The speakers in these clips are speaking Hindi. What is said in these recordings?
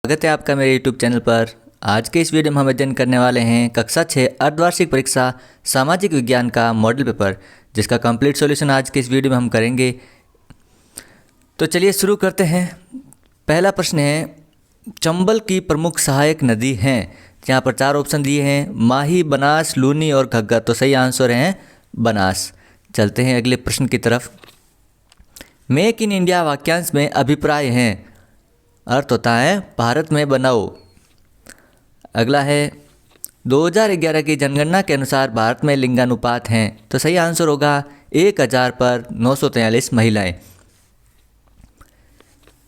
स्वागत है आपका मेरे YouTube चैनल पर। आज के इस वीडियो में हम अध्ययन करने वाले हैं कक्षा 6 अर्धवार्षिक परीक्षा सामाजिक विज्ञान का मॉडल पेपर, जिसका कंप्लीट सॉल्यूशन आज के इस वीडियो में हम करेंगे। तो चलिए शुरू करते हैं। पहला प्रश्न है, चंबल की प्रमुख सहायक नदी हैं। यहाँ पर 4 ऑप्शन दिए हैं, माही, बनास, लूनी और घग्गर। तो सही आंसर हैं बनास। चलते हैं अगले प्रश्न की तरफ। मेक इन इंडिया वाक्यांश में अभिप्राय हैं, अर्थ होता है भारत में बनाओ। अगला है, 2011 की जनगणना के अनुसार भारत में लिंगानुपात हैं। तो सही आंसर होगा 1000 पर 943 महिलाएं।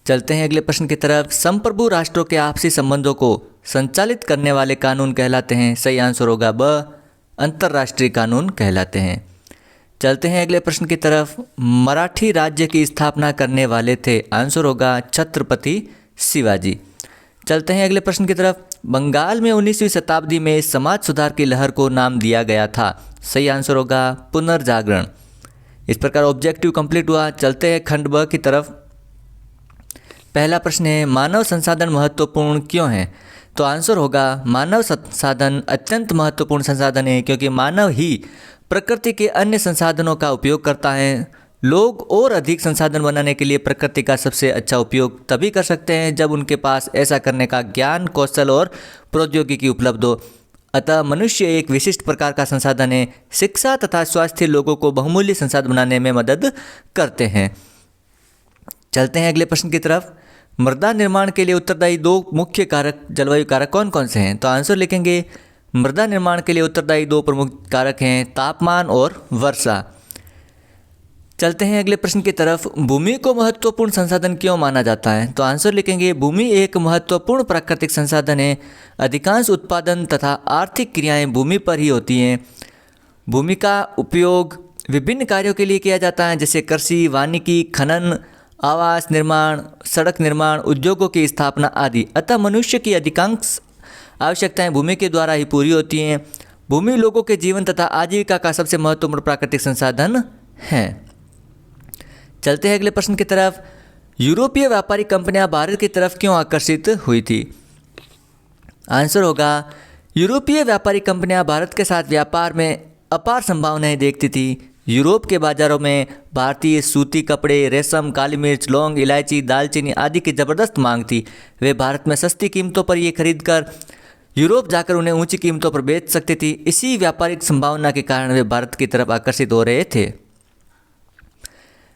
चलते हैं अगले प्रश्न की तरफ। संप्रभु राष्ट्रों के आपसी संबंधों को संचालित करने वाले कानून कहलाते हैं। सही आंसर होगा ब, अंतर्राष्ट्रीय कानून कहलाते हैं। चलते हैं अगले प्रश्न की तरफ। मराठी राज्य की स्थापना करने वाले थे। आंसर होगा छत्रपति शिवाजी। चलते हैं अगले प्रश्न की तरफ। बंगाल में 19वीं शताब्दी में समाज सुधार की लहर को नाम दिया गया था। सही आंसर होगा पुनर्जागरण। इस प्रकार ऑब्जेक्टिव कंप्लीट हुआ। चलते हैं खंड ब की तरफ। पहला प्रश्न है, मानव संसाधन महत्वपूर्ण क्यों है। तो आंसर होगा मानव संसाधन अत्यंत महत्वपूर्ण संसाधन है, क्योंकि मानव ही प्रकृति के अन्य संसाधनों का उपयोग करता है। लोग और अधिक संसाधन बनाने के लिए प्रकृति का सबसे अच्छा उपयोग तभी कर सकते हैं जब उनके पास ऐसा करने का ज्ञान, कौशल और प्रौद्योगिकी उपलब्ध हो। अतः मनुष्य एक विशिष्ट प्रकार का संसाधन है। शिक्षा तथा स्वास्थ्य लोगों को बहुमूल्य संसाधन बनाने में मदद करते हैं। चलते हैं अगले प्रश्न की तरफ। मृदा निर्माण के लिए उत्तरदायी 2 मुख्य कारक, जलवायु कारक कौन कौन से हैं। तो आंसर लिखेंगे, मृदा निर्माण के लिए उत्तरदायी 2 प्रमुख कारक हैं, तापमान और वर्षा। चलते हैं अगले प्रश्न की तरफ। भूमि को महत्वपूर्ण संसाधन क्यों माना जाता है। तो आंसर लिखेंगे, भूमि एक महत्वपूर्ण प्राकृतिक संसाधन है। अधिकांश उत्पादन तथा आर्थिक क्रियाएं भूमि पर ही होती हैं। भूमि का उपयोग विभिन्न कार्यों के लिए किया जाता है, जैसे कृषि, वानिकी, खनन, आवास निर्माण, सड़क निर्माण, उद्योगों की स्थापना आदि। अतः मनुष्य की अधिकांश आवश्यकताएं भूमि के द्वारा ही पूरी होती हैं। भूमि लोगों के जीवन तथा आजीविका का सबसे महत्वपूर्ण प्राकृतिक संसाधन है। चलते हैं अगले प्रश्न की तरफ। यूरोपीय व्यापारी कंपनियां भारत की तरफ क्यों आकर्षित हुई थी। आंसर होगा, यूरोपीय व्यापारी कंपनियां भारत के साथ व्यापार में अपार संभावनाएं देखती थी। यूरोप के बाजारों में भारतीय सूती कपड़े, रेशम, काली मिर्च, लौंग, इलायची, दालचीनी आदि की ज़बरदस्त मांग थी। वे भारत में सस्ती कीमतों पर ये खरीदकर यूरोप जाकर उन्हें ऊंची कीमतों पर बेच सकती थी। इसी व्यापारिक संभावना के कारण वे भारत की तरफ आकर्षित हो रहे थे।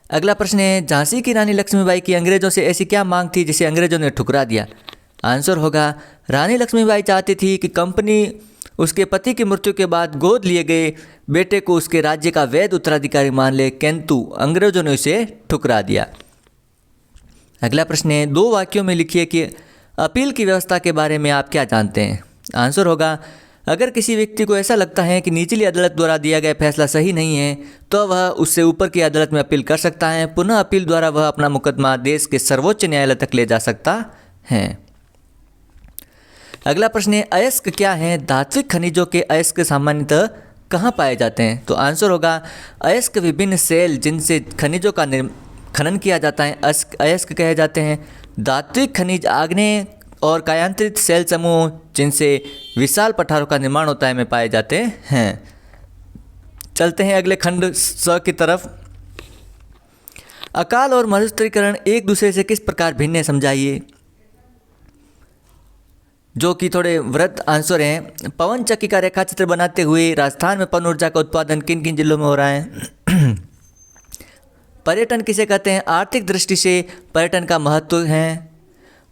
अगला प्रश्न है, झांसी की रानी लक्ष्मीबाई की अंग्रेजों से ऐसी क्या मांग थी जिसे अंग्रेजों ने ठुकरा दिया। आंसर होगा, रानी लक्ष्मीबाई चाहती थी कि कंपनी उसके पति की मृत्यु के बाद गोद लिए गए बेटे को उसके राज्य का वैध उत्तराधिकारी मान ले, किंतु अंग्रेजों ने उसे ठुकरा दिया। अगला प्रश्न है, 2 वाक्यों में लिखिए कि अपील की व्यवस्था के बारे में आप क्या जानते हैं। आंसर होगा, अगर किसी व्यक्ति को ऐसा लगता है कि निचली अदालत द्वारा दिया गया फैसला सही नहीं है, तो वह उससे ऊपर की अदालत में अपील कर सकता है। पुनः अपील द्वारा वह अपना मुकदमा देश के सर्वोच्च न्यायालय तक ले जा सकता है। अगला प्रश्न है, अयस्क क्या है। धात्विक खनिजों के अयस्क सामान्यतः कहाँ पाए जाते हैं। तो आंसर होगा, अयस्क विभिन्न सेल जिनसे खनिजों का खनन किया जाता है अयस्क कहे जाते हैं। धात्विक खनिज आग्नेय और कायांतरित सेल समूह जिनसे विशाल पठारों का निर्माण होता है में पाए जाते हैं। चलते हैं अगले खंड स की तरफ। अकाल और मरुस्थलीकरण एक दूसरे से किस प्रकार भिन्न है, समझाइए। जो कि थोड़े वृत्त आंसर हैं। पवन चक्की का रेखा चित्र बनाते हुए राजस्थान में पवन ऊर्जा का उत्पादन किन किन जिलों में हो रहा है। पर्यटन किसे कहते हैं। आर्थिक दृष्टि से पर्यटन का महत्व है।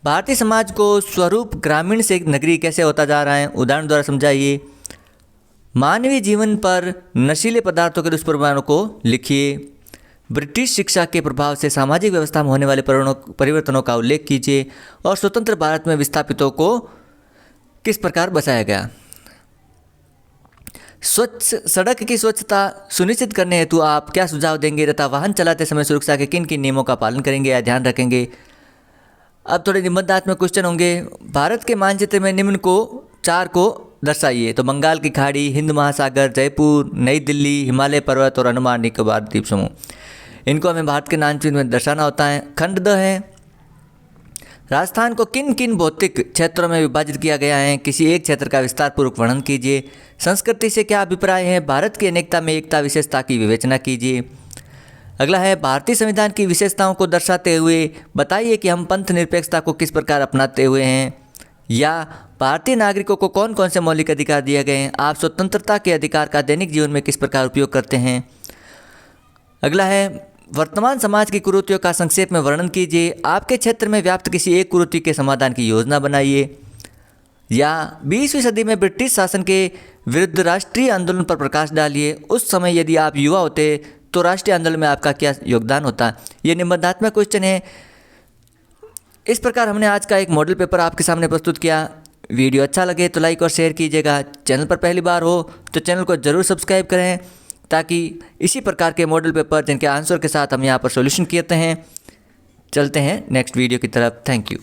भारतीय समाज को स्वरूप ग्रामीण से नगरीय कैसे होता जा रहा है, उदाहरण द्वारा समझाइए। मानवीय जीवन पर नशीले पदार्थों के दुष्प्रभावों को लिखिए। ब्रिटिश शिक्षा के प्रभाव से सामाजिक व्यवस्था में होने वाले परिवर्तनों का उल्लेख कीजिए। और स्वतंत्र भारत में विस्थापितों को किस प्रकार बचाया गया। स्वच्छ सड़क की स्वच्छता सुनिश्चित करने हेतु आप क्या सुझाव देंगे तथा वाहन चलाते समय सुरक्षा के किन किन नियमों का पालन करेंगे या ध्यान रखेंगे। अब थोड़े निबंधात्मक क्वेश्चन होंगे। भारत के मानचित्र में निम्न को 4 को दर्शाइए। तो बंगाल की खाड़ी, हिंद महासागर, जयपुर, नई दिल्ली, हिमालय पर्वत और अंडमान निकोबार द्वीप समूह। इनको हमें भारत के मानचित्र में दर्शाना होता है। खंड द है, राजस्थान को किन किन भौतिक क्षेत्रों में विभाजित किया गया है, किसी एक क्षेत्र का विस्तार पूर्वक वर्णन कीजिए। संस्कृति से क्या अभिप्राय है, भारत की अनेकता में एकता विशेषता की विवेचना कीजिए। अगला है भारतीय संविधान की विशेषताओं को दर्शाते हुए बताइए कि हम पंथ निरपेक्षता को किस प्रकार अपनाते हुए हैं, या भारतीय नागरिकों को कौन कौन से मौलिक अधिकार दिए गए हैं, आप स्वतंत्रता के अधिकार का दैनिक जीवन में किस प्रकार उपयोग करते हैं। अगला है वर्तमान समाज की कुरीतियों का संक्षेप में वर्णन कीजिए, आपके क्षेत्र में व्याप्त किसी एक कुरीति के समाधान की योजना बनाइए। या 20वीं सदी में ब्रिटिश शासन के विरुद्ध राष्ट्रीय आंदोलन पर प्रकाश डालिए, उस समय यदि आप युवा होते तो राष्ट्रीय आंदोलन में आपका क्या योगदान होता। ये निबंधात्मक क्वेश्चन है। इस प्रकार हमने आज का एक मॉडल पेपर आपके सामने प्रस्तुत किया। वीडियो अच्छा लगे तो लाइक और शेयर कीजिएगा। चैनल पर पहली बार हो तो चैनल को ज़रूर सब्सक्राइब करें, ताकि इसी प्रकार के मॉडल पेपर जिनके आंसर के साथ हम यहाँ पर सॉल्यूशन करते हैं। चलते हैं नेक्स्ट वीडियो की तरफ। Thank you.